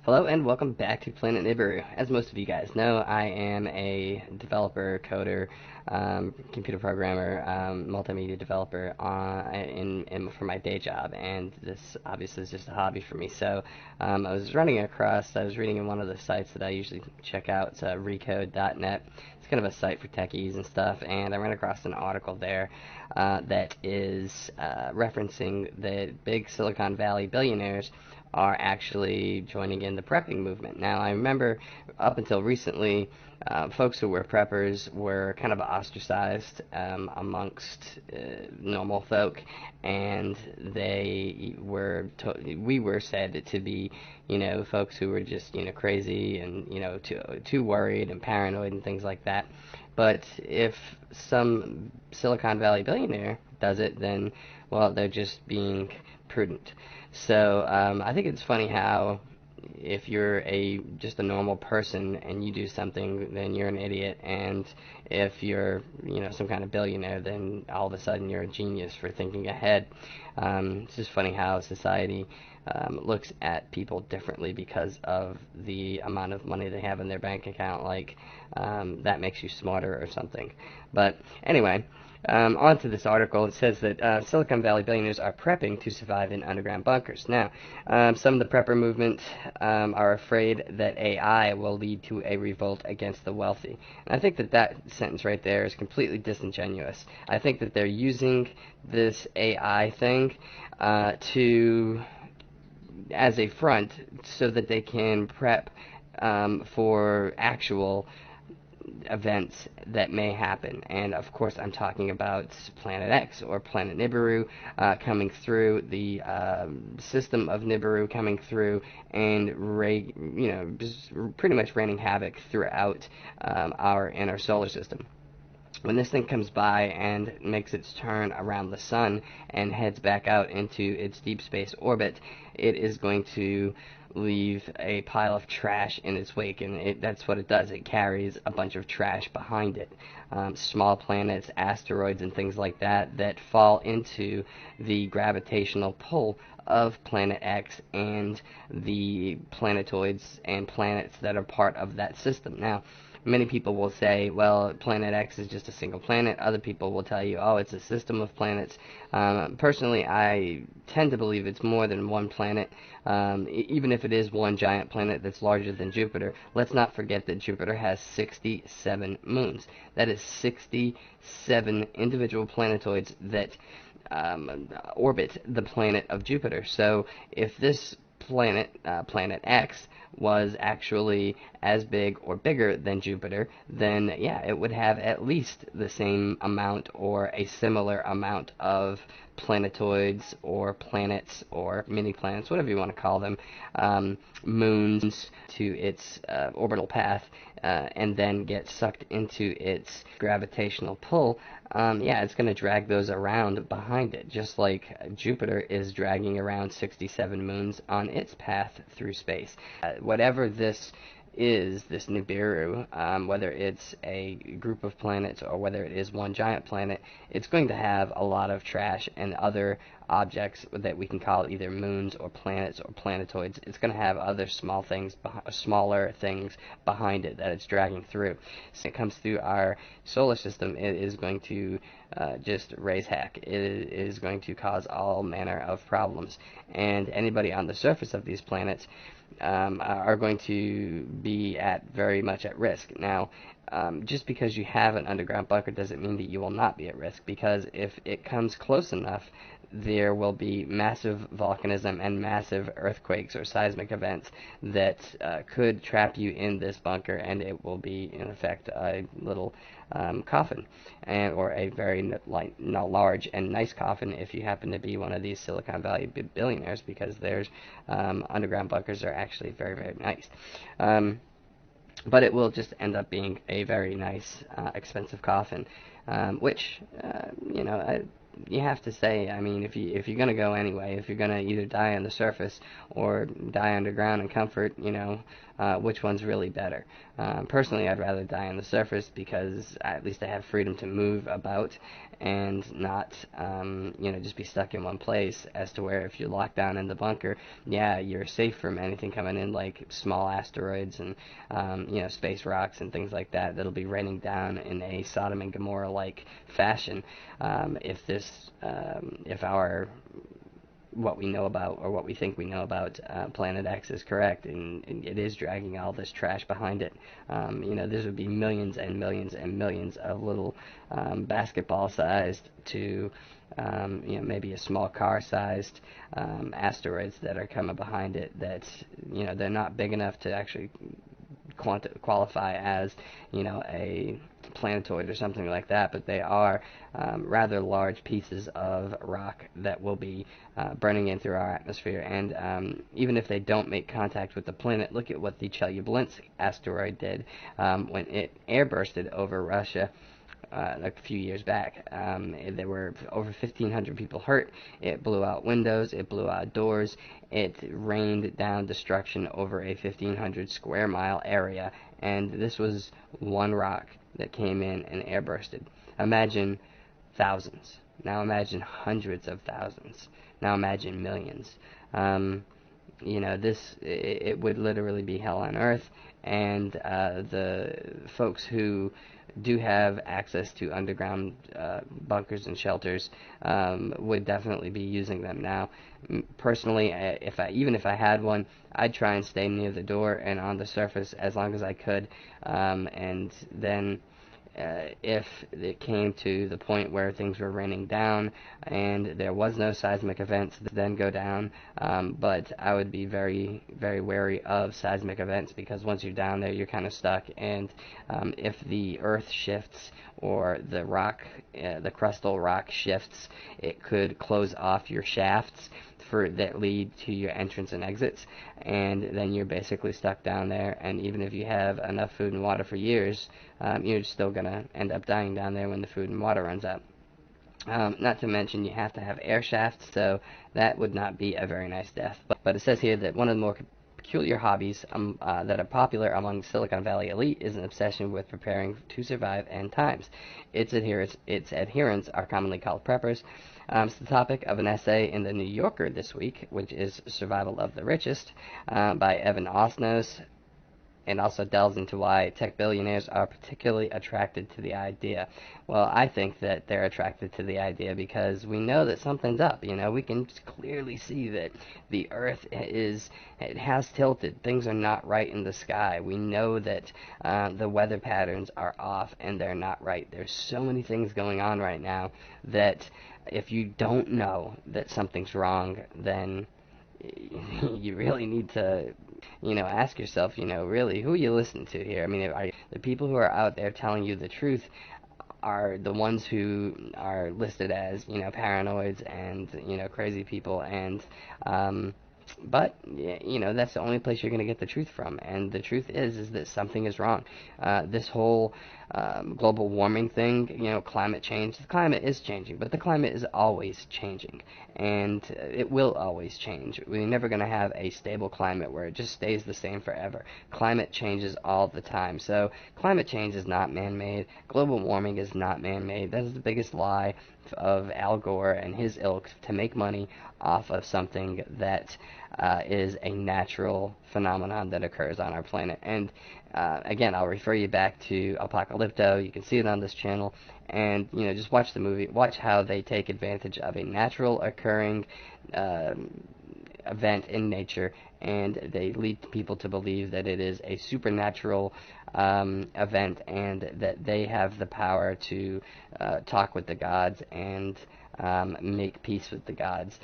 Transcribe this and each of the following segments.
Hello and welcome back to Planet Nibiru. As most of you guys know, I am a developer, coder, computer programmer, multimedia developer for my day job, and this obviously is just a hobby for me. So I was reading in one of the sites that I usually check out. It's recode.net. It's kind of a site for techies and stuff, and I ran across an article there that is referencing the big Silicon Valley billionaires are actually joining in the prepping movement. Now, I remember up until recently, folks who were preppers were kind of ostracized amongst normal folk, and we were said to be, folks who were just, crazy and, too worried and paranoid and things like that. But if some Silicon Valley billionaire does it, then, well, they're just being prudent. So I think it's funny how if you're just a normal person and you do something, then you're an idiot, and if you're some kind of billionaire, then all of a sudden you're a genius for thinking ahead. It's just funny how society looks at people differently because of the amount of money they have in their bank account, like that makes you smarter or something. But anyway, on to this article. It says that Silicon Valley billionaires are prepping to survive in underground bunkers. Now, some of the prepper movement are afraid that AI will lead to a revolt against the wealthy. And I think that sentence right there is completely disingenuous. I think that they're using this AI thing as a front so that they can prep for actual events that may happen. And of course I'm talking about Planet X or Planet Nibiru coming through, the system of Nibiru coming through and just pretty much raining havoc throughout our inner solar system. When this thing comes by and makes its turn around the sun and heads back out into its deep space orbit, it is going to leave a pile of trash in its wake, and that's what it does. It carries a bunch of trash behind it. Small planets, asteroids, and things like that fall into the gravitational pull of Planet X and the planetoids and planets that are part of that system. Now, many people will say, well, Planet X is just a single planet. Other people will tell you, oh, it's a system of planets. Personally, I tend to believe it's more than one planet. Even if it is one giant planet that's larger than Jupiter, let's not forget that Jupiter has 67 moons. That is 67 individual planetoids that orbit the planet of Jupiter. So if this planet X, was actually as big or bigger than Jupiter, then yeah, it would have at least the same amount or a similar amount of planetoids or planets or mini planets, whatever you want to call them, moons to its orbital path, and then get sucked into its gravitational pull. Yeah, it's going to drag those around behind it, just like Jupiter is dragging around 67 moons on its path through space. Whatever this is, this Nibiru, whether it's a group of planets or whether it is one giant planet, it's going to have a lot of trash and other objects that we can call either moons or planets or planetoids. It's going to have other smaller things behind it that it's dragging through. So it comes through our solar system, it is going to just raise heck. It is going to cause all manner of problems. And anybody on the surface of these planets are going to be very much at risk. Now, just because you have an underground bunker doesn't mean that you will not be at risk, because if it comes close enough, there will be massive volcanism and massive earthquakes or seismic events that could trap you in this bunker, and it will be, in effect, a little coffin, or a very large and nice coffin if you happen to be one of these Silicon Valley billionaires, because their underground bunkers are actually very, very nice. But it will just end up being a very nice, expensive coffin, which, you have to say, I mean, if you're gonna go anyway, if you're gonna either die on the surface or die underground in comfort, which one's really better? Personally, I'd rather die on the surface because at least I have freedom to move about and not, just be stuck in one place, as to where if you're locked down in the bunker, yeah, you're safe from anything coming in, like small asteroids and, space rocks and things like that that'll be raining down in a Sodom and Gomorrah-like fashion. If our what we know about, or what we think we know about, Planet X is correct, and it is dragging all this trash behind it. This would be millions and millions and millions of little, basketball-sized to, maybe a small car-sized, asteroids that are coming behind it. That, they're not big enough to actually qualify as, a planetoid or something like that, but they are, rather large pieces of rock that will be, burning in through our atmosphere. And, even if they don't make contact with the planet, look at what the Chelyabinsk asteroid did, when it airbursted over Russia. A few years back. There were over 1,500 people hurt. It blew out windows. It blew out doors. It rained down destruction over a 1,500 square mile area. And this was one rock that came in and airbursted. Imagine thousands. Now imagine hundreds of thousands. Now imagine millions. It would literally be hell on earth. And the folks who do have access to underground bunkers and shelters would definitely be using them now. Personally, even if I had one, I'd try and stay near the door and on the surface as long as I could, and then if it came to the point where things were raining down and there was no seismic events, then go down. But I would be very, very wary of seismic events, because once you're down there, you're kind of stuck. And if the earth shifts, or the crustal rock shifts, it could close off your shafts that lead to your entrance and exits, and then you're basically stuck down there. And even if you have enough food and water for years, you're still going to end up dying down there when the food and water runs out. Not to mention, you have to have air shafts, so that would not be a very nice death. But it says here that one of the more peculiar hobbies that are popular among Silicon Valley elite is an obsession with preparing to survive end times. Its adherents are commonly called preppers. It's the topic of an essay in the New Yorker this week, which is Survival of the Richest, by Evan Osnos, and also delves into why tech billionaires are particularly attracted to the idea. Well, I think that they're attracted to the idea because we know that something's up. We can clearly see that the Earth has tilted. Things are not right in the sky. We know that the weather patterns are off and they're not right. There's so many things going on right now that if you don't know that something's wrong, then you really need to ask yourself, really, who are you listening to here? I mean, the people who are out there telling you the truth are the ones who are listed as, paranoids and, crazy people, and, but, that's the only place you're going to get the truth from, and the truth is that something is wrong. This whole global warming thing, climate change, the climate is changing, but the climate is always changing, and it will always change. We're never going to have a stable climate where it just stays the same forever. Climate changes all the time, so climate change is not man-made. Global warming is not man-made. That is the biggest lie of Al Gore and his ilk, to make money off of something that is a natural phenomenon that occurs on our planet. And again, I'll refer you back to Apocalypto. You can see it on this channel, and just watch the movie. Watch how they take advantage of a natural occurring event in nature, and they lead people to believe that it is a supernatural event, and that they have the power to talk with the gods and make peace with the gods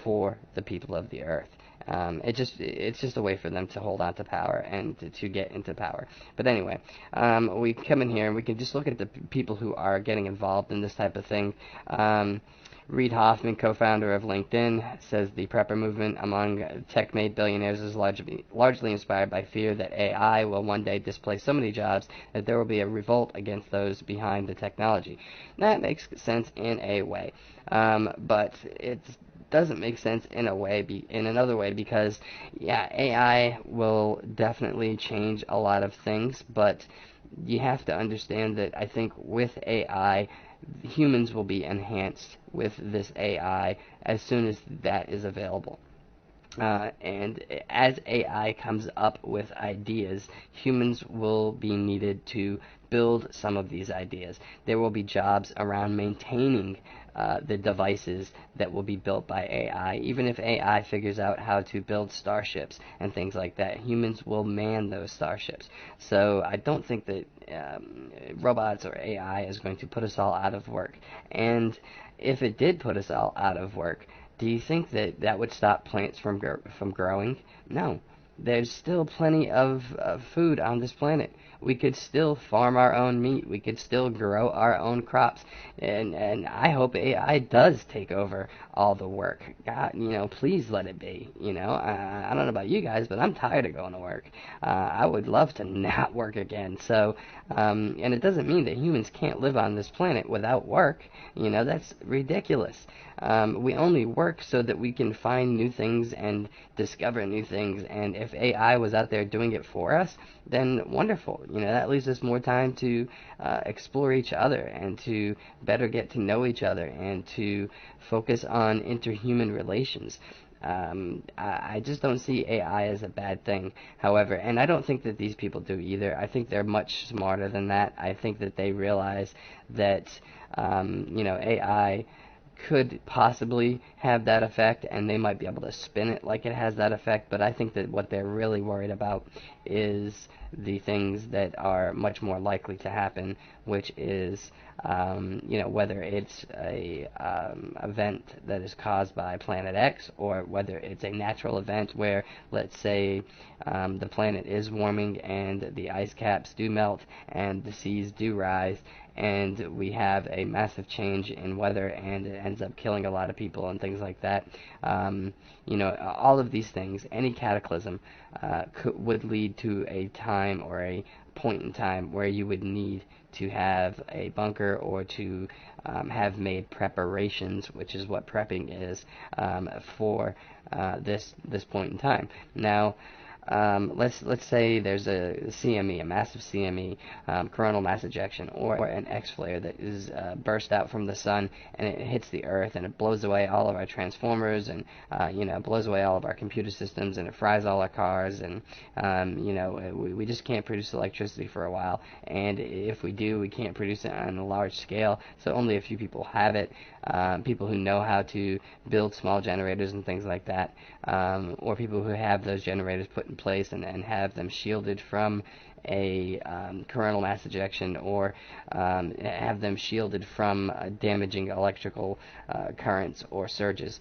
for the people of the earth. It's just a way for them to hold on to power and to get into power. But anyway, we come in here and we can just look at the people who are getting involved in this type of thing. Reid Hoffman, co-founder of LinkedIn, says the prepper movement among tech-made billionaires is largely inspired by fear that AI will one day displace so many jobs that there will be a revolt against those behind the technology. That makes sense in a way, but it doesn't make sense in another way, because yeah, AI will definitely change a lot of things, but you have to understand that I think with AI, humans will be enhanced with this AI as soon as that is available. And as AI comes up with ideas, humans will be needed to build some of these ideas. There will be jobs around maintaining the devices that will be built by AI. Even if AI figures out how to build starships and things like that, humans will man those starships. So I don't think that robots or AI is going to put us all out of work. And if it did put us all out of work, do you think that that would stop plants from growing? No. There's still plenty of food on this planet. We could still farm our own meat. We could still grow our own crops. And I hope AI does take over all the work. God, please let it be. I don't know about you guys, but I'm tired of going to work. I would love to not work again. So, and it doesn't mean that humans can't live on this planet without work. That's ridiculous. We only work so that we can find new things and discover new things. And if AI was out there doing it for us, then wonderful. That leaves us more time to explore each other and to better get to know each other and to focus on interhuman relations. I just don't see AI as a bad thing, however, and I don't think that these people do either. I think they're much smarter than that. I think that they realize that, AI could possibly have that effect, and they might be able to spin it like it has that effect, but I think that what they're really worried about is the things that are much more likely to happen, which is, whether it's a event that is caused by Planet X, or whether it's a natural event where, let's say, the planet is warming and the ice caps do melt and the seas do rise, and we have a massive change in weather, and it ends up killing a lot of people and things like that. All of these things, any cataclysm, would lead to a time or a point in time where you would need to have a bunker or to have made preparations, which is what prepping is, for this point in time. Now, let's say there's a CME, a massive CME, coronal mass ejection, or an X flare that is burst out from the sun, and it hits the Earth, and it blows away all of our transformers, and blows away all of our computer systems, and it fries all our cars, and we just can't produce electricity for a while, and if we do, we can't produce it on a large scale, so only a few people have it. People who know how to build small generators and things like that, or people who have those generators put in place and have them shielded from a coronal mass ejection, or have them shielded from damaging electrical currents or surges.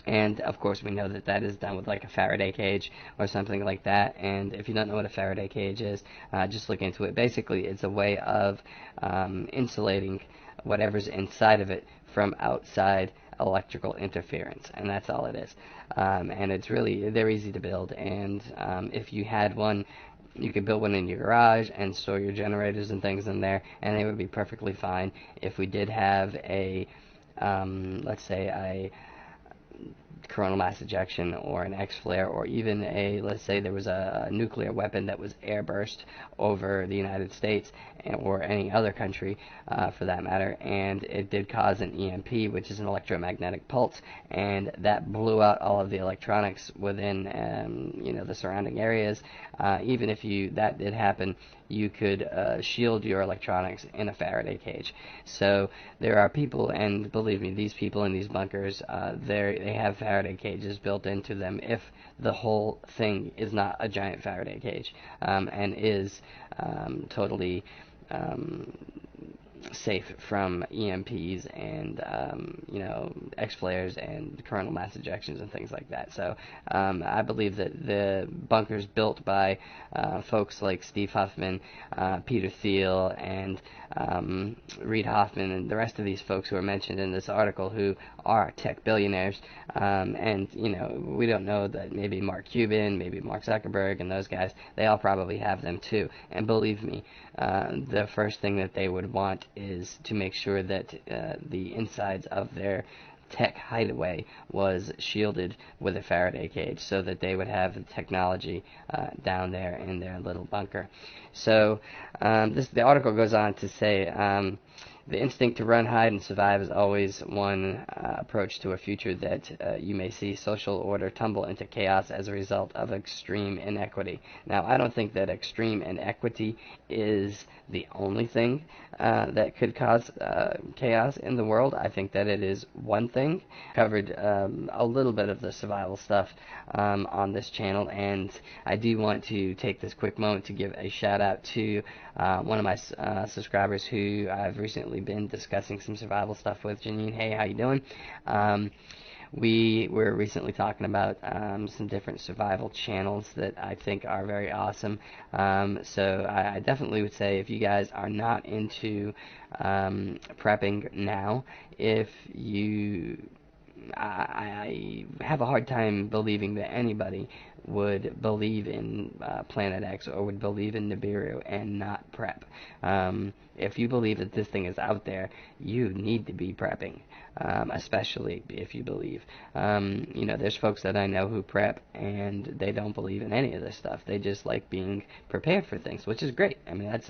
And of course we know that that is done with like a Faraday cage or something like that. And if you don't know what a Faraday cage is, just look into it. Basically, it's a way of insulating whatever's inside of it from outside electrical interference, and that's all it is. And they're easy to build, and if you had one, you could build one in your garage and store your generators and things in there, and they would be perfectly fine. If we did have a, let's say, a coronal mass ejection or an X-flare, or even let's say there was a nuclear weapon that was airburst over the United States or any other country for that matter, and it did cause an EMP, which is an electromagnetic pulse, and that blew out all of the electronics within the surrounding areas. Even if that did happen, you could shield your electronics in a Faraday cage. So there are people, and believe me, these people in these bunkers, they have Faraday cages built into them if the whole thing is not a giant Faraday cage, and is totally safe from EMPs and X-flares and coronal mass ejections and things like that. So I believe that the bunkers built by folks like Steve Huffman, Peter Thiel, and Reid Hoffman, and the rest of these folks who are mentioned in this article, who are tech billionaires, and we don't know that maybe Mark Cuban, maybe Mark Zuckerberg, and those guys, they all probably have them too. And believe me, the first thing that they would want is to make sure that the insides of their tech hideaway was shielded with a Faraday cage so that they would have the technology down there in their little bunker. So the article goes on to say, the instinct to run, hide, and survive is always one approach to a future that you may see social order tumble into chaos as a result of extreme inequity. Now, I don't think that extreme inequity is the only thing that could cause chaos in the world. I think that it is one thing. Covered a little bit of the survival stuff on this channel, and I do want to take this quick moment to give a shout out to one of my subscribers who I've recently been discussing some survival stuff with. Janine, hey, how you doing? We were recently talking about some different survival channels that I think are very awesome. So I definitely would say, if you guys are not into prepping now, if you I have a hard time believing that anybody would believe in Planet X or would believe in Nibiru and not prep. If you believe that this thing is out there, you need to be prepping, especially if you believe. There's folks that I know who prep and they don't believe in any of this stuff. They just like being prepared for things, which is great. I mean,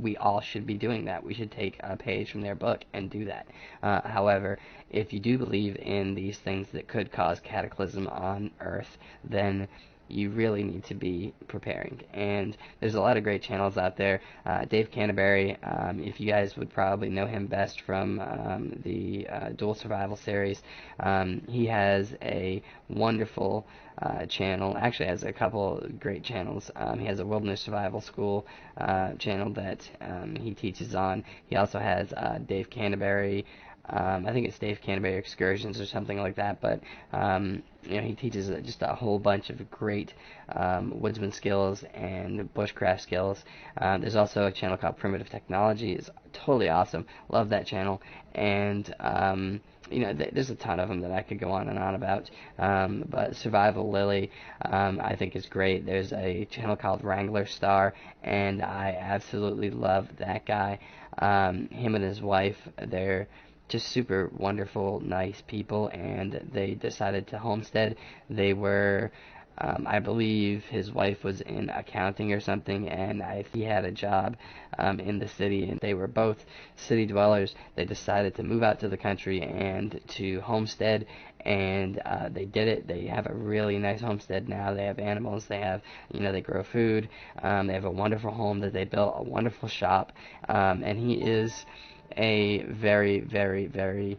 we all should be doing that. We should take a page from their book and do that. However, if you do believe in these things that could cause cataclysm on Earth, then you really need to be preparing. And there's a lot of great channels out there. Dave Canterbury, if you guys would probably know him best from the Dual Survival series, he has a wonderful channel. Actually has a couple great channels. He has a Wilderness Survival School channel that he teaches on. He also has Dave Canterbury, I think it's Dave Canterbury Excursions or something like that, but he teaches just a whole bunch of great woodsman skills and bushcraft skills. There's also a channel called Primitive Technology. It's totally awesome. Love that channel. And there's a ton of them that I could go on and on about. But Survival Lily, I think is great. There's a channel called Wrangler Star, and I absolutely love that guy. Him and his wife, they're just super wonderful, nice people, and they decided to homestead. They were, I believe his wife was in accounting or something, and he had a job in the city, and they were both city dwellers. They decided to move out to the country and to homestead, and they did it. They have a really nice homestead now. They have animals, they have, they grow food, they have a wonderful home that they built, a wonderful shop, and he is a very, very, very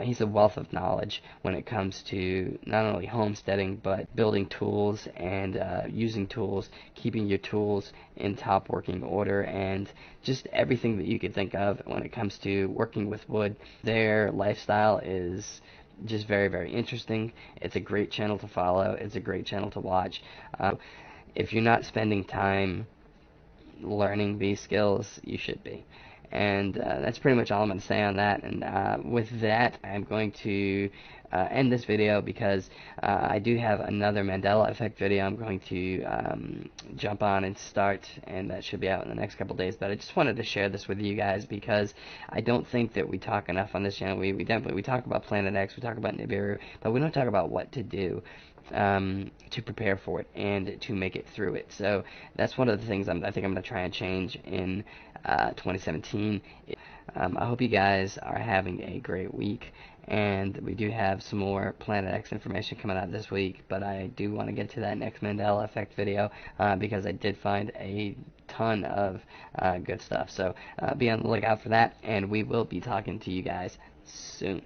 he's a wealth of knowledge when it comes to not only homesteading but building tools and using tools, keeping your tools in top working order, and just everything that you could think of when it comes to working with wood. Their lifestyle is just very, very interesting. It's a great channel to follow. It's a great channel to watch. If you're not spending time learning these skills, you should be. And that's pretty much all I'm going to say on that. And with that, I'm going to end this video because I do have another Mandela Effect video I'm going to jump on and start, and that should be out in the next couple days. But I just wanted to share this with you guys because I don't think that we talk enough on this channel. We talk about Planet X, we talk about Nibiru, but we don't talk about what to do to prepare for it and to make it through it. So that's one of the things I think I'm going to try and change in 2017. I hope you guys are having a great week, and we do have some more Planet X information coming out this week, but I do want to get to that next Mandela Effect video because I did find a ton of good stuff. So be on the lookout for that, and we will be talking to you guys soon.